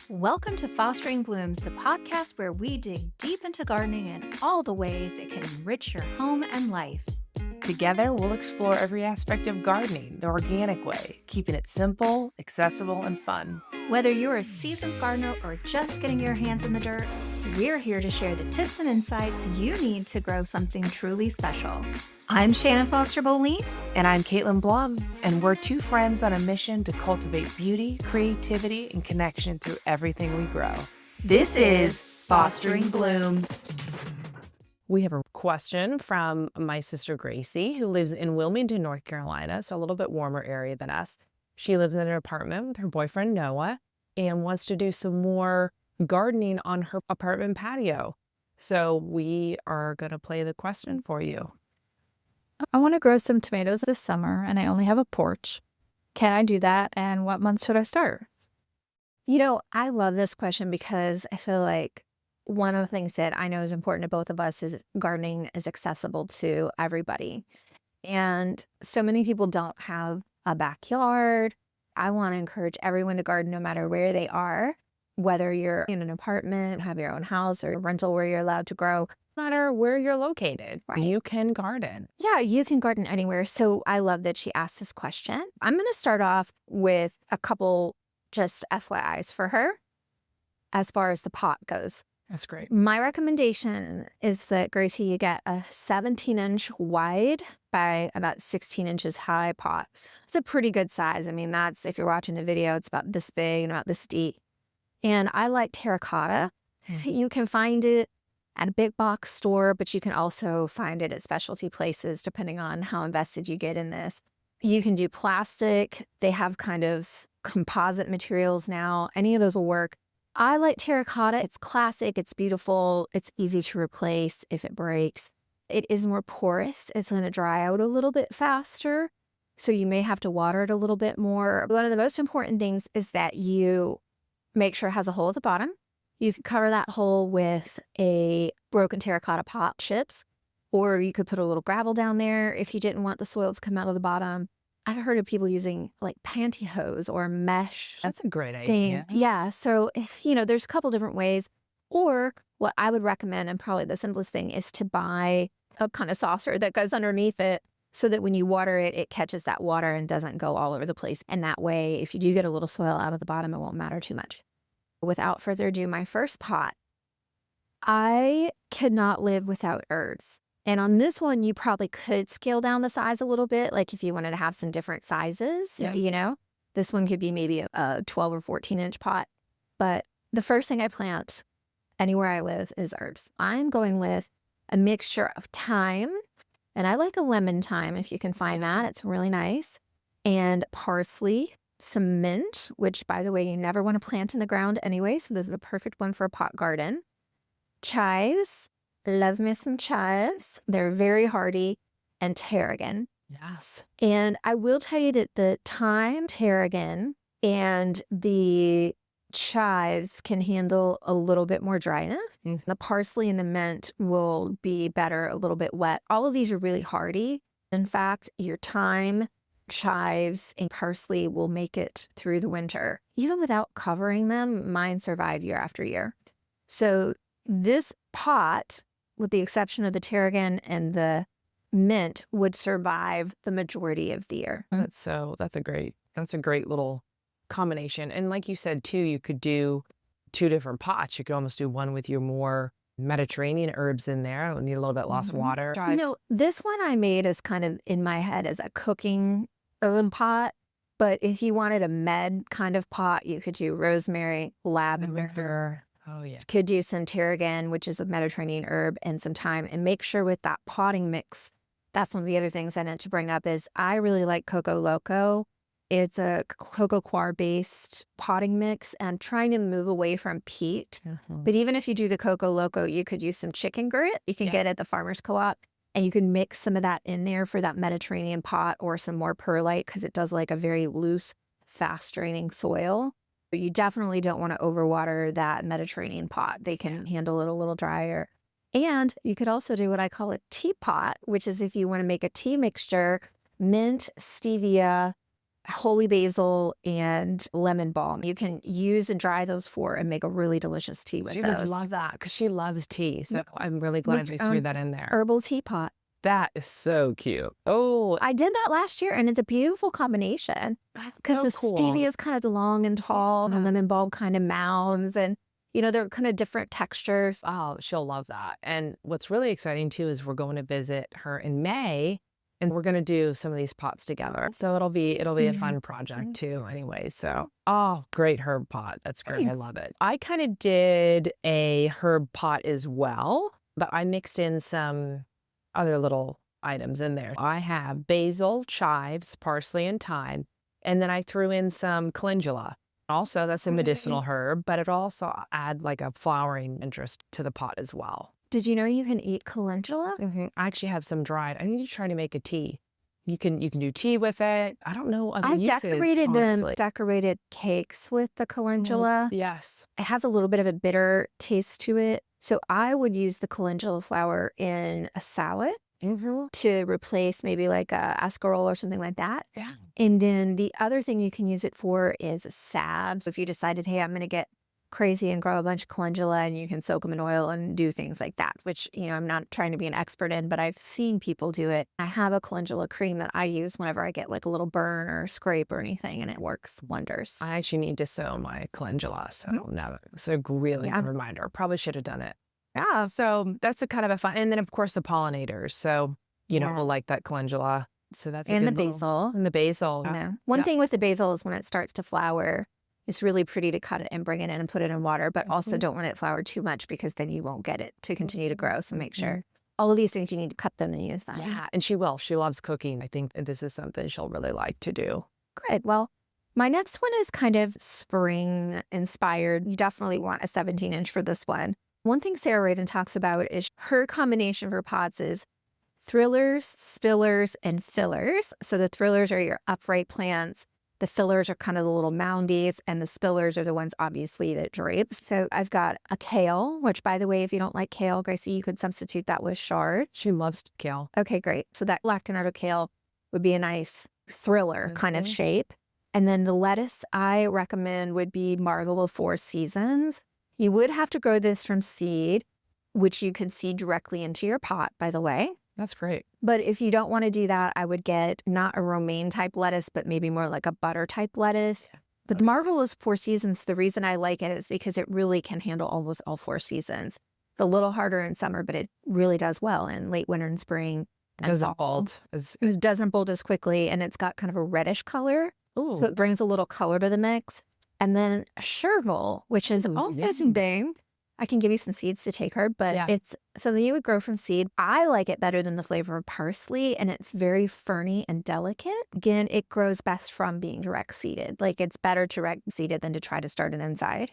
Welcome to Fostering Blooms, the podcast where we dig deep into gardening and all the ways it can enrich your home and life. Together, we'll explore every aspect of gardening the organic way, keeping it simple, accessible, and fun. Whether you're a seasoned gardener or just getting your hands in the dirt, we're here to share the tips and insights you need to grow something truly special. I'm Shannon Foster-Boleen. And I'm Caitlyn Blum, and we're two friends on a mission to cultivate beauty, creativity, and connection through everything we grow. This is Fostering Blooms. We have a question from my sister Gracie, who lives in Wilmington, North Carolina, so a little bit warmer area than us. She lives in an apartment with her boyfriend Noah and wants to do some more gardening on her apartment patio. So we are going to play the question for you. I want to grow some tomatoes this summer and I only have a porch. Can I do that? And what month should I start? You know, I love this question because I feel like one of the things that I know is important to both of us is gardening is accessible to everybody. And so many people don't have a backyard. I want to encourage everyone to garden no matter where they are, whether you're in an apartment, have your own house, or a rental where you're allowed to grow. No matter where you're located, Right. You can garden. Yeah, you can garden anywhere. So I love that she asked this question. I'm going to start off with a couple just FYIs for her as far as the pot goes. That's great. My recommendation is that, Gracie, you get a 17-inch wide by about 16 inches high pot. It's a pretty good size. I mean, that's, if you're watching the video, it's about this big and about this deep. And I like terracotta. You can find it at a big box store, but you can also find it at specialty places depending on how invested you get in this. You can do plastic. They have kind of composite materials now. Any of those will work. I like terracotta. It's classic. It's beautiful. It's easy to replace if it breaks. It is more porous. It's going to dry out a little bit faster, so you may have to water it a little bit more. One of the most important things is that you make sure it has a hole at the bottom. You could cover that hole with a broken terracotta pot chips, or you could put a little gravel down there if you didn't want the soil to come out of the bottom. I've heard of people using like pantyhose or mesh. That's a great thing. idea. Yeah. So if, there's a couple different ways. Or what I would recommend, and probably the simplest thing, is to buy a kind of saucer that goes underneath it so that when you water it, it catches that water and doesn't go all over the place. And that way, if you do get a little soil out of the bottom, it won't matter too much. Without further ado, my first pot. I could not live without herbs. And on this one, you probably could scale down the size a little bit, like if you wanted to have some different sizes, This one could be maybe a 12 or 14-inch pot. But the first thing I plant anywhere I live is herbs. I'm going with a mixture of thyme, and I like a lemon thyme if you can find that. It's really nice. And parsley, some mint, which, by the way, you never want to plant in the ground anyway, so this is the perfect one for a pot garden. Chives. Love me some chives. They're very hardy. And tarragon. Yes. And I will tell you that the thyme, tarragon, and the chives can handle a little bit more dryness. The parsley and the mint will be better a little bit wet. All of these are really hardy. In fact, your thyme, chives, and parsley will make it through the winter. Even without covering them, mine survive year after year. So this pot, with the exception of the tarragon and the mint, would survive the majority of the year. That's a great little combination. And like you said too, you could do two different pots. You could almost do one with your more Mediterranean herbs in there. It'll need a little bit less water. This one I made is kind of in my head as a cooking herb pot. But if you wanted a med kind of pot, you could do rosemary, lavender. Oh, yeah. Could do some tarragon, which is a Mediterranean herb, and some thyme. And make sure with that potting mix, that's one of the other things I meant to bring up is I really like Coco Loco. It's a cocoa coir-based potting mix, and trying to move away from peat. But even if you do the Coco Loco, you could use some chicken grit. You can get at the farmer's co-op, and you can mix some of that in there for that Mediterranean pot, or some more perlite, because it does like a very loose, fast-draining soil. You definitely don't want to overwater that Mediterranean pot. They can handle it a little drier. And you could also do what I call a teapot, which is if you want to make a tea mixture, mint, stevia, holy basil and lemon balm. You can use and dry those four and make a really delicious tea with She those. would love that because she loves tea. So I'm really glad you With your threw own that in there. herbal teapot. That is so cute. Oh, I did that last year, and it's a beautiful combination because so the cool. stevia is kind of long and tall, and the lemon balm kind of mounds, and they're kind of different textures. Oh, she'll love that. And what's really exciting too is we're going to visit her in May and we're going to do some of these pots together. So it'll be a fun project too anyway. So, oh, great herb pot. That's great. I Thanks. love it. I kind of did a herb pot as well, but I mixed in some other little items in there. I have basil, chives, parsley, and thyme. And then I threw in some calendula. Also, that's a medicinal herb, but it also add like a flowering interest to the pot as well. Did you know you can eat calendula? I actually have some dried. I need to try to make a tea. You can do tea with it. I don't know other I've uses, honestly. decorated cakes with the calendula. Yes. It has a little bit of a bitter taste to it. So I would use the calendula flower in a salad to replace maybe like a escarole or something like that. Yeah. And then the other thing you can use it for is salves. If you decided, hey, I'm going to get crazy and grow a bunch of calendula, and you can soak them in oil and do things like that, which, I'm not trying to be an expert in, but I've seen people do it. I have a calendula cream that I use whenever I get like a little burn or scrape or anything, and it works wonders. I actually need to sow my calendula. So now it's a really good reminder. Probably should have done it. Yeah. So that's a kind of a fun. And then, of course, the pollinators. So, we'll like that calendula. So that's a and the good little- basil. And the basil. One thing with the basil is when it starts to flower, it's really pretty to cut it and bring it in and put it in water, but also don't let it flower too much because then you won't get it to continue to grow. So make sure all of these things, you need to cut them and use them. Yeah. And she will. She loves cooking. I think this is something she'll really like to do. Good. Well, my next one is kind of spring inspired. You definitely want a 17-inch for this one. One thing Sarah Raven talks about is her combination for pots is thrillers, spillers, and fillers. So the thrillers are your upright plants. The fillers are kind of the little moundies, and the spillers are the ones, obviously, that drape. So I've got a kale, which, by the way, if you don't like kale, Gracie, you could substitute that with chard. She loves kale. Okay, great. So that lactinato kale would be a nice thriller kind of shape. And then the lettuce I recommend would be Marvel of Four Seasons. You would have to grow this from seed, which you could seed directly into your pot, by the way. That's great. But if you don't want to do that, I would get not a romaine type lettuce, but maybe more like a butter type lettuce. Yeah. But the Marvelous Four Seasons, the reason I like it is because it really can handle almost all four seasons. It's a little harder in summer, but it really does well in late winter and spring. It doesn't bolt. It doesn't bolt as quickly, and it's got kind of a reddish color. Ooh. So it brings a little color to the mix. And then chervil, which is also something. I can give you some seeds to take her, but it's something you would grow from seed. I like it better than the flavor of parsley, and it's very ferny and delicate. Again, it grows best from being direct seeded. Like, it's better direct seeded than to try to start it inside.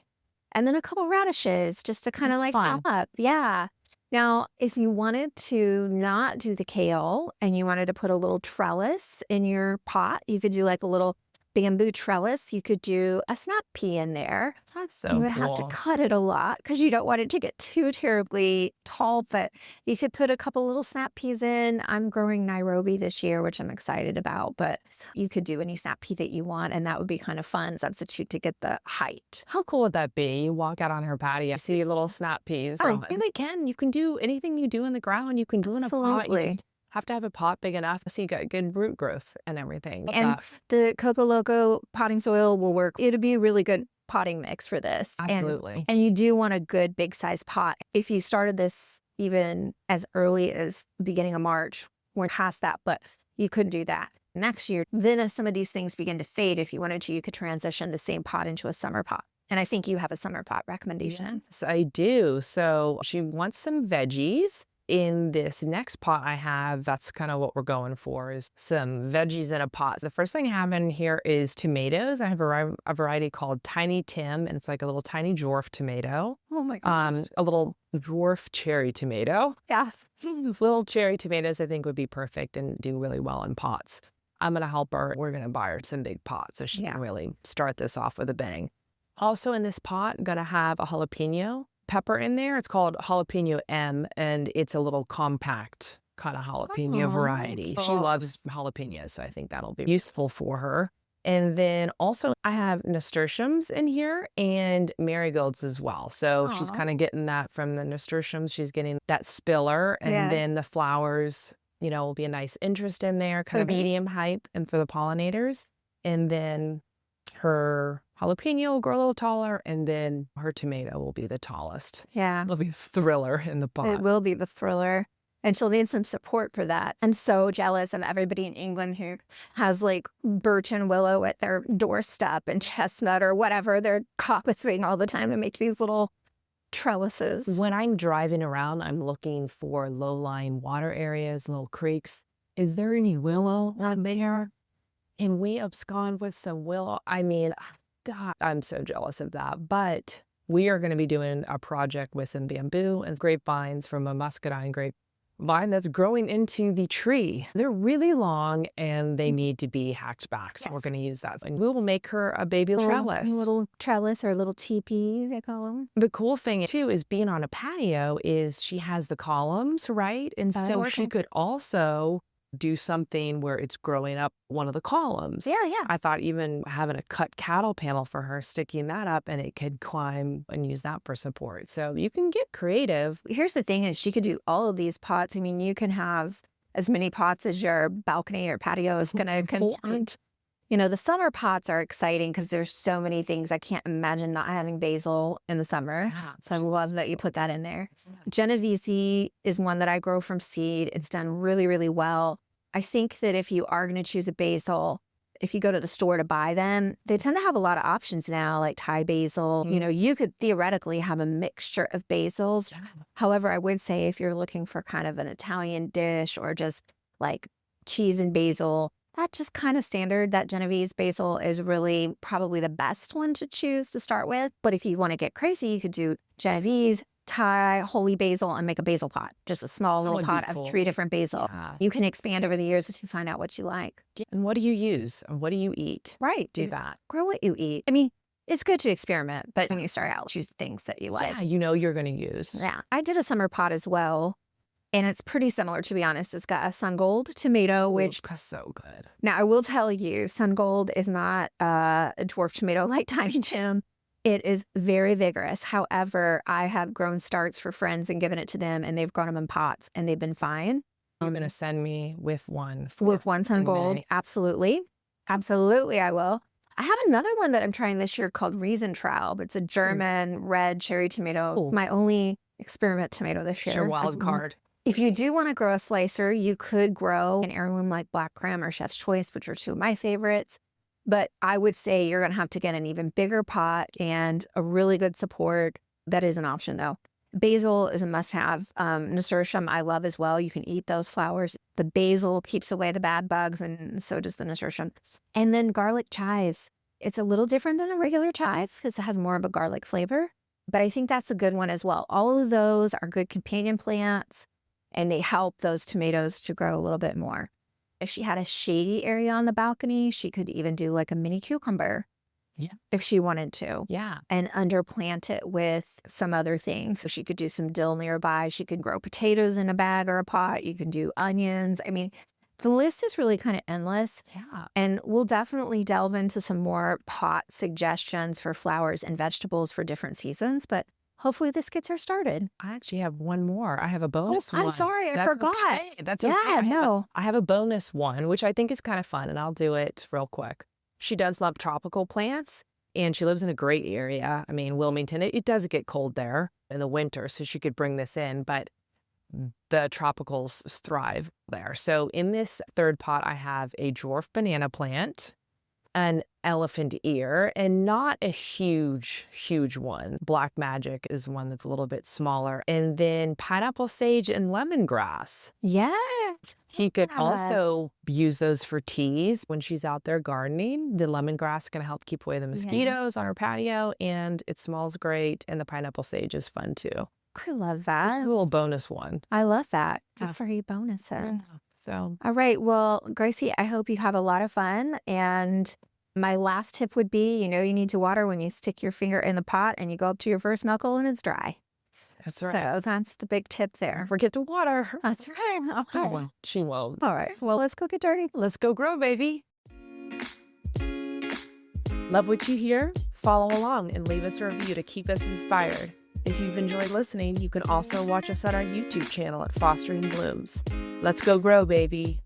And then a couple radishes just to kind of like pop up. Yeah. Now, if you wanted to not do the kale and you wanted to put a little trellis in your pot, you could do like a little bamboo trellis. You could do a snap pea in there. That's so You would have to cut it a lot because you don't want it to get too terribly tall, but you could put a couple little snap peas in. I'm growing Nairobi this year, which I'm excited about, but you could do any snap pea that you want, and that would be kind of fun substitute to get the height. How cool would that be? You walk out on her patio, see little snap peas. Oh, and they can. You can do anything you do in the ground. You can do in a pot. You just have to have a pot big enough so you got good root growth and everything. And the Coco Loco potting soil will work. It'll be a really good potting mix for this. Absolutely. And you do want a good big size pot. If you started this even as early as beginning of March, we're past that, but you could do that next year. Then as some of these things begin to fade, if you wanted to, you could transition the same pot into a summer pot. And I think you have a summer pot recommendation. Yes, I do. So she wants some veggies. In this next pot I have, that's kind of what we're going for, is some veggies in a pot. The first thing I have in here is tomatoes. I have a variety called Tiny Tim, and it's like a little tiny dwarf tomato. Oh my gosh. A little dwarf cherry tomato. Yeah. Little cherry tomatoes I think would be perfect and do really well in pots. I'm going to help her. We're going to buy her some big pots so she can really start this off with a bang. Also in this pot, I'm going to have a jalapeno pepper in there. It's called jalapeno M, and it's a little compact kind of jalapeno variety. Cool. She loves jalapenos, so I think that'll be useful for her. And then also I have nasturtiums in here and marigolds as well. So she's Aw. kind of getting that from the nasturtiums. She's getting that spiller, and Yeah. then the flowers, will be a nice interest in there, kind of Perfect. medium height and for the pollinators. And then her jalapeno will grow a little taller, and then her tomato will be the tallest. Yeah. It'll be a thriller in the pot. It will be the thriller. And she'll need some support for that. I'm so jealous of everybody in England who has like birch and willow at their doorstep and chestnut or whatever they're coppicing all the time to make these little trellises. When I'm driving around, I'm looking for low-lying water areas, little creeks. Is there any willow out there? And we abscond with some willow. I mean, God, I'm so jealous of that. But we are going to be doing a project with some bamboo and grapevines from a muscadine grapevine that's growing into the tree. They're really long and they need to be hacked back. So we're Yes. going to use that. And we will make her a baby trellis. A little trellis or a little teepee, they call them. The cool thing too is being on a patio is she has the columns, right? And Oh, so okay. she could also do something where it's growing up one of the columns. Yeah, yeah. I thought even having a cut cattle panel for her, sticking that up, and it could climb and use that for support. So you can get creative. Here's the thing is she could do all of these pots. I mean, you can have as many pots as your balcony or patio is going to contain. The summer pots are exciting because there's so many things. I can't imagine not having basil in the summer. Yeah. So I love that you put that in there. Genovese is one that I grow from seed. It's done really, really well. I think that if you are going to choose a basil, if you go to the store to buy them, they tend to have a lot of options now, like Thai basil. You could theoretically have a mixture of basils. However, I would say if you're looking for kind of an Italian dish or just like cheese and basil, that's just kind of standard. That Genovese basil is really probably the best one to choose to start with. But if you want to get crazy, you could do Genovese, Thai, holy basil, and make a basil pot. Just a small little would be pot cool. of 3 different basil. Yeah. You can expand over the years as you find out what you like. And what do you use? And what do you eat? Right. Do that. Grow what you eat. I mean, it's good to experiment, but when you start out, choose things that you like. Yeah, you're going to use. Yeah. I did a summer pot as well. And it's pretty similar, to be honest. It's got a sun gold tomato, which That's so good. now I will tell you, sun gold is not a dwarf tomato like Tiny Tim. It is very vigorous. However, I have grown starts for friends and given it to them, and they've grown them in pots, and they've been fine. You're going to send me with one. With one sun in gold, May. absolutely. Absolutely, I will. I have another one that I'm trying this year called Riesentraub. It's a German red cherry tomato. Cool. My only experiment tomato this year. Your wild card. If you do want to grow a slicer, you could grow an heirloom like Black Creme or Chef's Choice, which are 2 of my favorites. But I would say you're going to have to get an even bigger pot and a really good support. That is an option, though. Basil is a must-have. Nasturtium I love as well. You can eat those flowers. The basil keeps away the bad bugs, and so does the nasturtium. And then garlic chives. It's a little different than a regular chive because it has more of a garlic flavor. But I think that's a good one as well. All of those are good companion plants, and they help those tomatoes to grow a little bit more. If she had a shady area on the balcony, she could even do like a mini cucumber. Yeah. If she wanted to. Yeah. And underplant it with some other things. So she could do some dill nearby. She could grow potatoes in a bag or a pot. You can do onions. I mean, the list is really kind of endless. Yeah. And we'll definitely delve into some more pot suggestions for flowers and vegetables for different seasons. But hopefully this gets her started. I actually have one more. I have a bonus one. I'm sorry, I That's forgot. okay. That's okay. Yeah, no. I have a bonus one, which I think is kind of fun, and I'll do it real quick. She does love tropical plants, and she lives in a great area. I mean, Wilmington, it does get cold there in the winter, so she could bring this in, but the tropicals thrive there. So in this third pot, I have a dwarf banana plant, an elephant ear, and not a huge one. Black magic is one that's a little bit smaller. And then pineapple sage and lemongrass. Yeah. He could Yeah. also use those for teas when she's out there gardening. The lemongrass can help keep away the mosquitoes on her patio, and it smells great. And the pineapple sage is fun too. I love that. A little bonus one. I love that. Good Yeah. for you, bonus it. So All right. Well, Gracie, I hope you have a lot of fun. And my last tip would be, you need to water when you stick your finger in the pot and you go up to your first knuckle and it's dry. that's right. So that's the big tip there. Don't forget to water her. That's right. Okay. She won't. All right. Well, let's go get dirty. Let's go grow, baby. Love what you hear? Follow along and leave us a review to keep us inspired. If you've enjoyed listening, you can also watch us on our YouTube channel at Fostering Blooms. Let's go grow, baby.